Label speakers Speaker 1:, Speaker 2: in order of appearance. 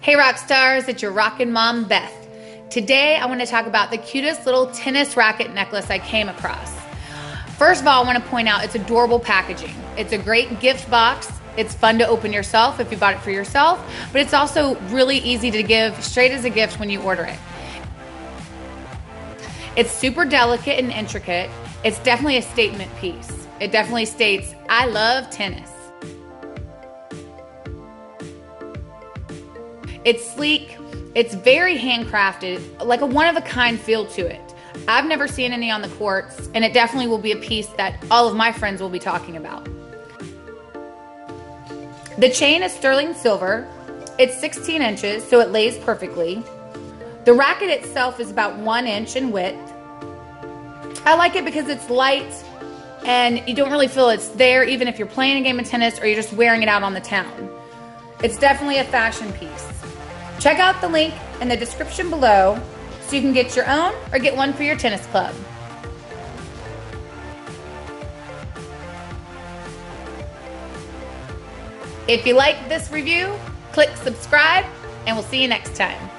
Speaker 1: Hey rock stars, it's your rockin' mom Beth. Today I want to talk about the cutest little tennis racket necklace I came across. First of all, I want to point out it's adorable packaging. It's a great gift box. It's fun to open yourself if you bought it for yourself, but it's also really easy to give straight as a gift when you order it. It's super delicate and intricate. It's definitely a statement piece. It definitely states, I love tennis. It's sleek, it's very handcrafted, like a one-of-a-kind feel to it. I've never seen any on the courts, and it definitely will be a piece that all of my friends will be talking about. The chain is sterling silver. It's 16 inches, so it lays perfectly. The racket itself is about 1 inch in width. I like it because it's light, and you don't really feel it's there even if you're playing a game of tennis or you're just wearing it out on the town. It's definitely a fashion piece. Check out the link in the description below so you can get your own or get one for your tennis club. If you like this review, click subscribe and we'll see you next time.